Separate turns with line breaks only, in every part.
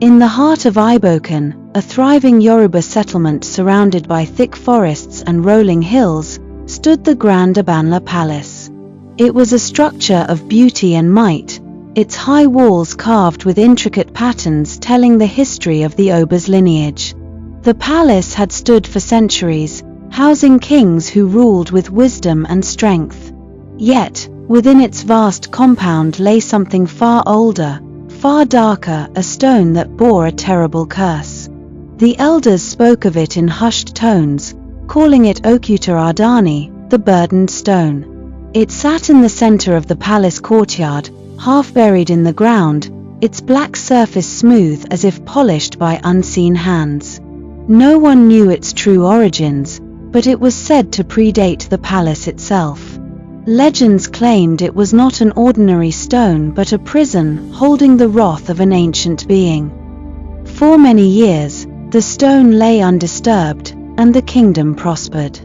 In the heart of Ibokan, a thriving Yoruba settlement surrounded by thick forests and rolling hills, stood the Grand Abanla Palace. It was a structure of beauty and might, its high walls carved with intricate patterns telling the history of the Oba's lineage. The palace had stood for centuries, housing kings who ruled with wisdom and strength. Yet, within its vast compound lay something far older, far darker, a stone that bore a terrible curse. The elders spoke of it in hushed tones, calling it Okuta Ardani, the burdened stone. It sat in the center of the palace courtyard, half buried in the ground, its black surface smooth as if polished by unseen hands. No one knew its true origins, but it was said to predate the palace itself. Legends claimed it was not an ordinary stone but a prison holding the wrath of an ancient being. For many years, the stone lay undisturbed, and the kingdom prospered.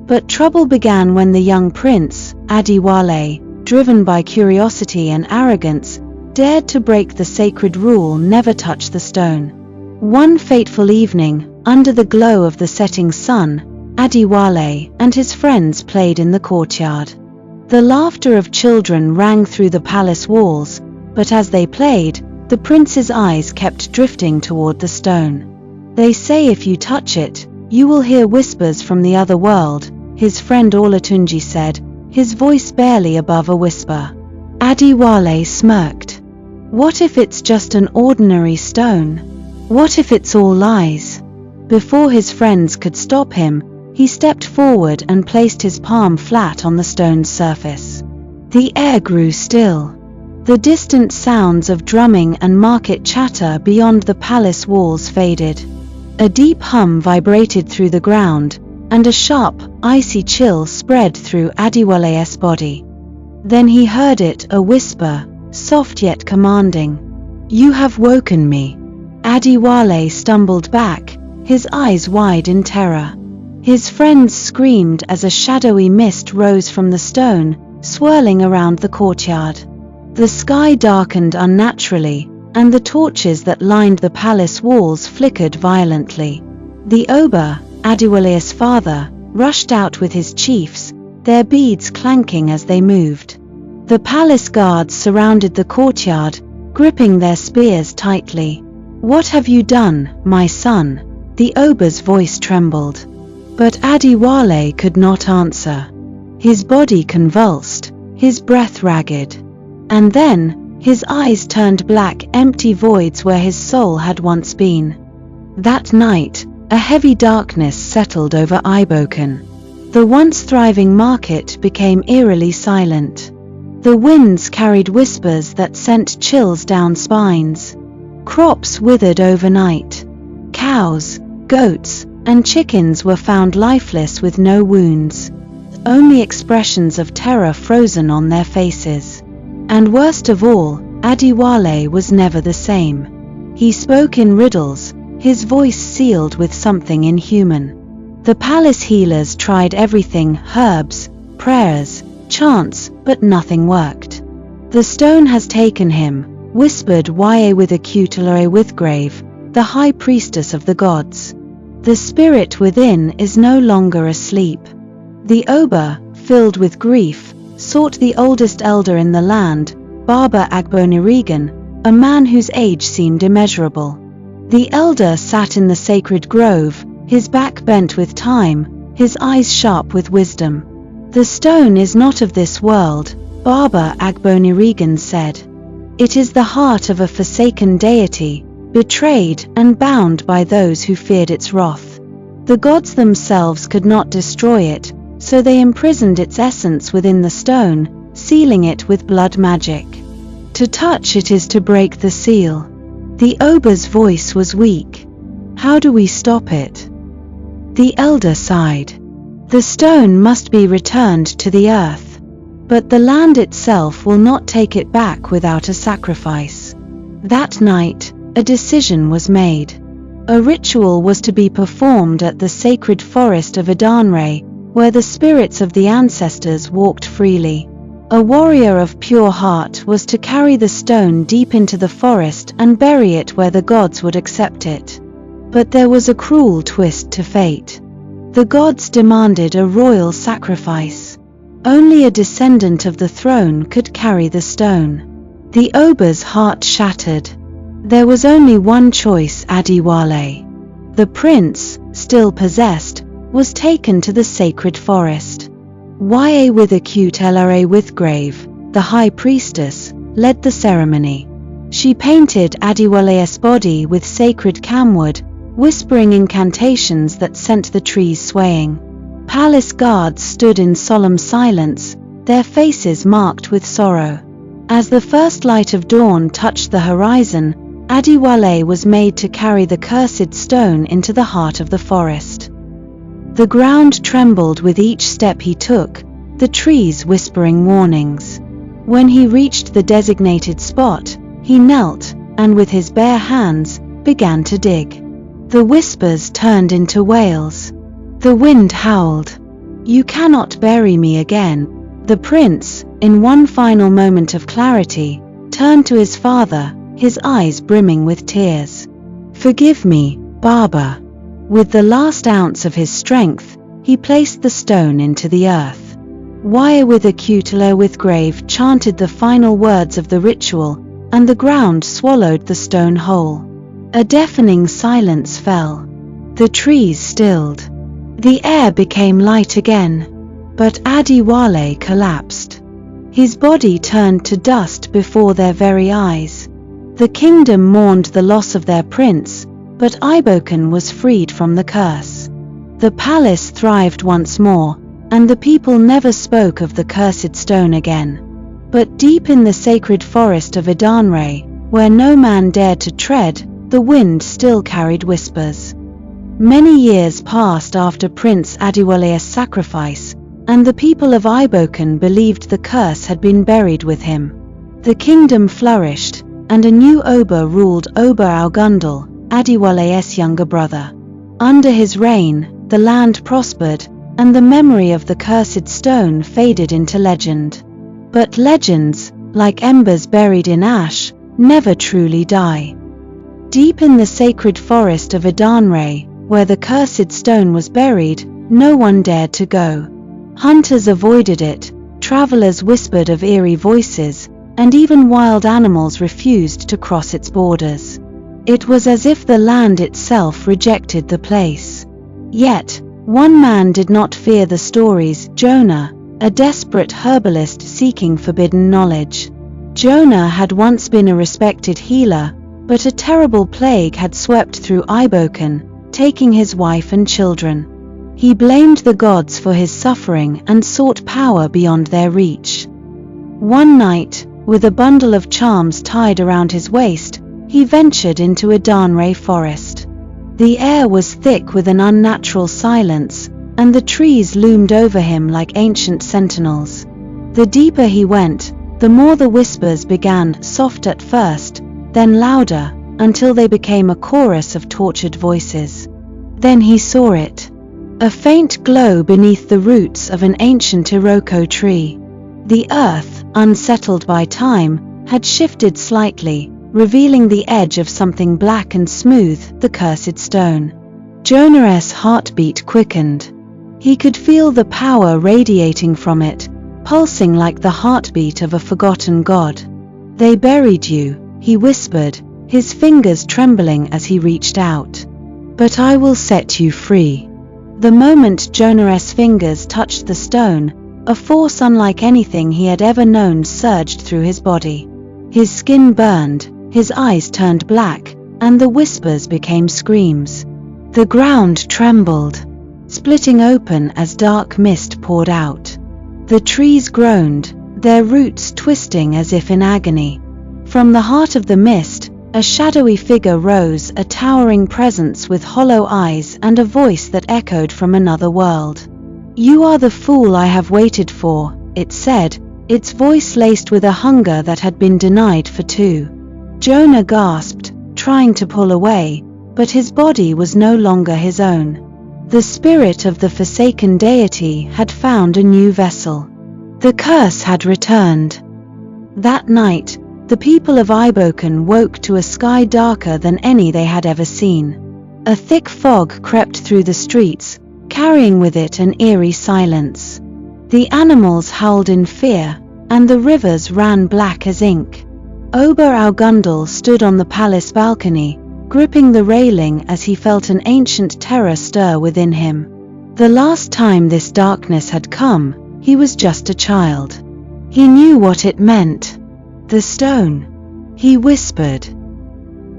But trouble began when the young prince, Adewale, driven by curiosity and arrogance, dared to break the sacred rule never touch the stone. One fateful evening, under the glow of the setting sun, Adewale and his friends played in the courtyard. The laughter of children rang through the palace walls, but as they played, the prince's eyes kept drifting toward the stone. "They say if you touch it, you will hear whispers from the other world," his friend Olatunji said, his voice barely above a whisper. Adewale smirked. "What if it's just an ordinary stone? What if it's all lies?" Before his friends could stop him, he stepped forward and placed his palm flat on the stone's surface. The air grew still. The distant sounds of drumming and market chatter beyond the palace walls faded. A deep hum vibrated through the ground, and a sharp, icy chill spread through Adewale's body. Then he heard it, a whisper, soft yet commanding. "You have woken me." Adewale stumbled back, his eyes wide in terror. His friends screamed as a shadowy mist rose from the stone, swirling around the courtyard. The sky darkened unnaturally, and the torches that lined the palace walls flickered violently. The Oba, Adewale's father, rushed out with his chiefs, their beads clanking as they moved. The palace guards surrounded the courtyard, gripping their spears tightly. "What have you done, my son?" The Oba's voice trembled. But Adewale could not answer. His body convulsed, his breath ragged. And then, his eyes turned black, empty voids where his soul had once been. That night, a heavy darkness settled over Ibokan. The once thriving market became eerily silent. The winds carried whispers that sent chills down spines. Crops withered overnight. Cows, goats, and chickens were found lifeless with no wounds, only expressions of terror frozen on their faces. And worst of all, Adewale was never the same. He spoke in riddles, his voice sealed with something inhuman. The palace healers tried everything, herbs, prayers, chants, but nothing worked. "The stone has taken him," whispered Yae with Akutulare Withgrave, the high priestess of the gods. "The spirit within is no longer asleep." The Oba, filled with grief, sought the oldest elder in the land, Baba Agbonirigan, a man whose age seemed immeasurable. The elder sat in the sacred grove, his back bent with time, his eyes sharp with wisdom. "The stone is not of this world," Baba Agbonirigan said. "It is the heart of a forsaken deity, betrayed and bound by those who feared its wrath. The gods themselves could not destroy it, so they imprisoned its essence within the stone, sealing it with blood magic. To touch it is to break the seal." The Oba's voice was weak. "How do we stop it?" The elder sighed. "The stone must be returned to the earth. But the land itself will not take it back without a sacrifice." That night, a decision was made. A ritual was to be performed at the sacred forest of Idanre, where the spirits of the ancestors walked freely. A warrior of pure heart was to carry the stone deep into the forest and bury it where the gods would accept it. But there was a cruel twist to fate. The gods demanded a royal sacrifice. Only a descendant of the throne could carry the stone. The Oba's heart shattered. There was only one choice, Adewale. The prince, still possessed, was taken to the sacred forest. Ya with acute LRA Withgrave, the high priestess, led the ceremony. She painted Adewale's body with sacred camwood, whispering incantations that sent the trees swaying. Palace guards stood in solemn silence, their faces marked with sorrow. As the first light of dawn touched the horizon, Adewale was made to carry the cursed stone into the heart of the forest. The ground trembled with each step he took, the trees whispering warnings. When he reached the designated spot, he knelt, and with his bare hands, began to dig. The whispers turned into wails. The wind howled. "You cannot bury me again." The prince, in one final moment of clarity, turned to his father, his eyes brimming with tears. "Forgive me, Baba." With the last ounce of his strength, he placed the stone into the earth. Ya with acute Withgrave chanted the final words of the ritual, and the ground swallowed the stone whole. A deafening silence fell. The trees stilled. The air became light again. But Adewale collapsed. His body turned to dust before their very eyes. The kingdom mourned the loss of their prince, but Ibokan was freed from the curse. The palace thrived once more, and the people never spoke of the cursed stone again. But deep in the sacred forest of Idanre, where no man dared to tread, the wind still carried whispers. Many years passed after Prince Adewale's sacrifice, and the people of Ibokan believed the curse had been buried with him. The kingdom flourished, and a new Oba ruled, Oba Augundal, Adewale's younger brother. Under his reign, the land prospered, and the memory of the cursed stone faded into legend. But legends, like embers buried in ash, never truly die. Deep in the sacred forest of Idanre, where the cursed stone was buried, no one dared to go. Hunters avoided it, travelers whispered of eerie voices, and even wild animals refused to cross its borders. It was as if the land itself rejected the place. Yet, one man did not fear the stories, Jonah, a desperate herbalist seeking forbidden knowledge. Jonah had once been a respected healer, but a terrible plague had swept through Ibokan, taking his wife and children. He blamed the gods for his suffering and sought power beyond their reach. One night, with a bundle of charms tied around his waist, he ventured into Idanre forest. The air was thick with an unnatural silence, and the trees loomed over him like ancient sentinels. The deeper he went, the more the whispers began, soft at first, then louder, until they became a chorus of tortured voices. Then he saw it. A faint glow beneath the roots of an ancient Iroko tree. The earth, unsettled by time, had shifted slightly, revealing the edge of something black and smooth, the cursed stone. Jonah's heartbeat quickened. He could feel the power radiating from it, pulsing like the heartbeat of a forgotten god. "They buried you," he whispered, his fingers trembling as he reached out. "But I will set you free." The moment Jonah's fingers touched the stone, a force unlike anything he had ever known surged through his body. His skin burned, his eyes turned black, and the whispers became screams. The ground trembled, splitting open as dark mist poured out. The trees groaned, their roots twisting as if in agony. From the heart of the mist, a shadowy figure rose, a towering presence with hollow eyes and a voice that echoed from another world. "You are the fool I have waited for," it said, its voice laced with a hunger that had been denied for two. Jonah gasped, trying to pull away, but his body was no longer his own. The spirit of the forsaken deity had found a new vessel. The curse had returned. That night, the people of Iboken woke to a sky darker than any they had ever seen. A thick fog crept through the streets, carrying with it an eerie silence. The animals howled in fear, and the rivers ran black as ink. Ober Augundal stood on the palace balcony, gripping the railing as he felt an ancient terror stir within him. The last time this darkness had come, he was just a child. He knew what it meant. The stone, he whispered.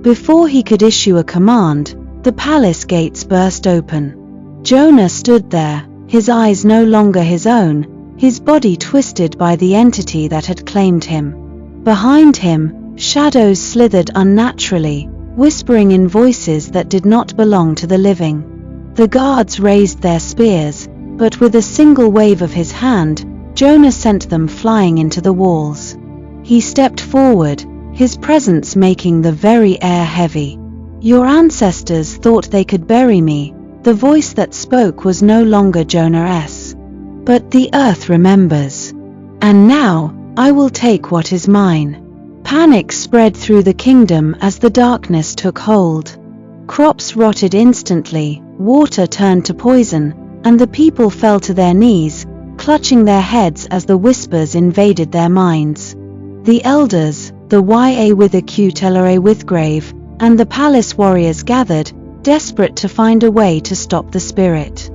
Before he could issue a command, the palace gates burst open. Jonah stood there, his eyes no longer his own, his body twisted by the entity that had claimed him. Behind him, shadows slithered unnaturally, whispering in voices that did not belong to the living. The guards raised their spears, but with a single wave of his hand, Jonah sent them flying into the walls. He stepped forward, his presence making the very air heavy. "Your ancestors thought they could bury me." The voice that spoke was no longer Jonah's. "But the earth remembers. And now, I will take what is mine." Panic spread through the kingdom as the darkness took hold. Crops rotted instantly, water turned to poison, and the people fell to their knees, clutching their heads as the whispers invaded their minds. The elders, the Ya with acute LRA with grave, and the palace warriors gathered, desperate to find a way to stop the spirit.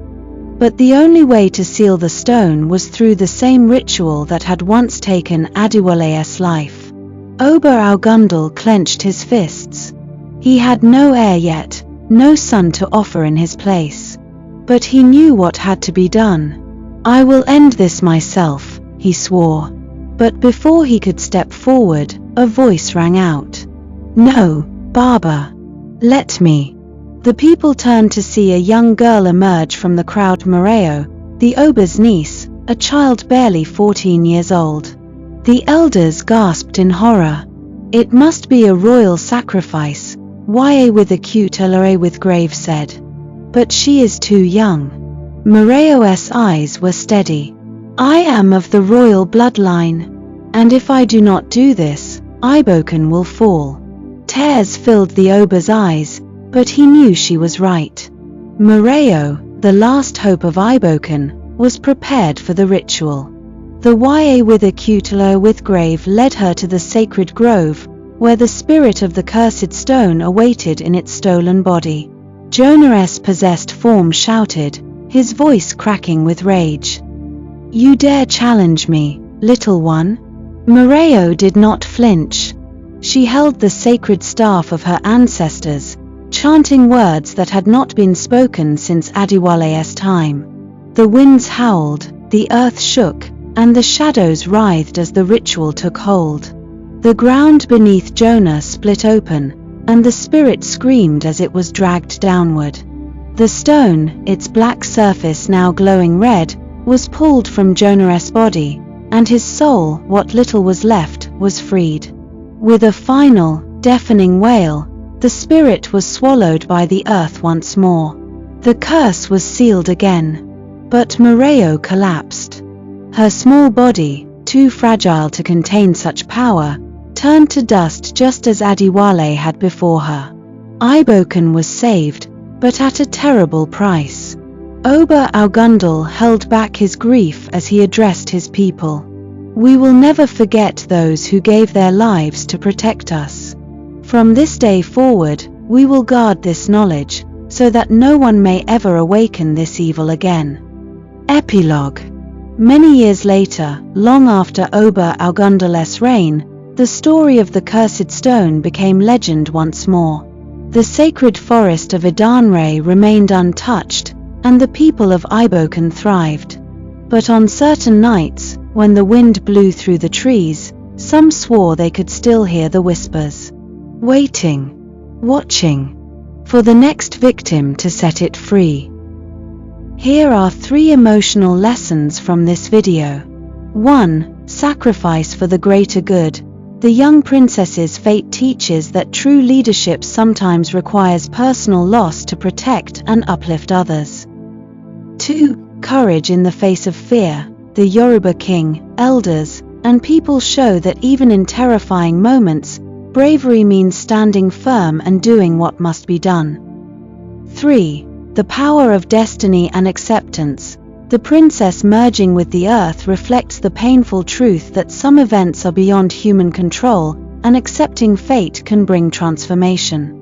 But the only way to seal the stone was through the same ritual that had once taken Adiwale's life. Ober Augundal clenched his fists. He had no heir yet, no son to offer in his place. But he knew what had to be done. "I will end this myself," he swore. But before he could step forward, a voice rang out. "No, Baba. Let me." The people turned to see a young girl emerge from the crowd. Moreo, the Ober's niece, a child barely 14 years old. The elders gasped in horror. "It must be a royal sacrifice," Ya with acute LRA with grave said. "But she is too young." Moreo's eyes were steady. "I am of the royal bloodline, and if I do not do this, Iboken will fall." Tears filled the Ober's eyes, but he knew she was right. Moreo, the last hope of Iboken, was prepared for the ritual. The Ya with acute LRA with grave led her to the sacred grove, where the spirit of the cursed stone awaited in its stolen body. Jonah's possessed form shouted, his voice cracking with rage. "You dare challenge me, little one?" Moreo did not flinch. She held the sacred staff of her ancestors, chanting words that had not been spoken since Adiwale's time. The winds howled, the earth shook, and the shadows writhed as the ritual took hold. The ground beneath Jonah split open, and the spirit screamed as it was dragged downward. The stone, its black surface now glowing red, was pulled from Jonah's body, and his soul, what little was left, was freed. With a final, deafening wail, the spirit was swallowed by the earth once more. The curse was sealed again. But Moreo collapsed. Her small body, too fragile to contain such power, turned to dust just as Adiwale had before her. Iboken was saved, but at a terrible price. Ober Augundal held back his grief as he addressed his people. "We will never forget those who gave their lives to protect us. From this day forward, we will guard this knowledge, so that no one may ever awaken this evil again." Epilogue. Many years later, long after Ober Augundal's reign, the story of the cursed stone became legend once more. The sacred forest of Idanre remained untouched, and the people of Iboken thrived. But on certain nights, when the wind blew through the trees, some swore they could still hear the whispers. Waiting, watching, for the next victim to set it free. Here are 3 emotional lessons from this video. 1. Sacrifice for the greater good. The young princess's fate teaches that true leadership sometimes requires personal loss to protect and uplift others. 2. Courage in the face of fear. the Yoruba king, elders, and people show that even in terrifying moments, bravery means standing firm and doing what must be done. 3. The power of destiny and acceptance. The princess merging with the earth reflects the painful truth that some events are beyond human control, and accepting fate can bring transformation.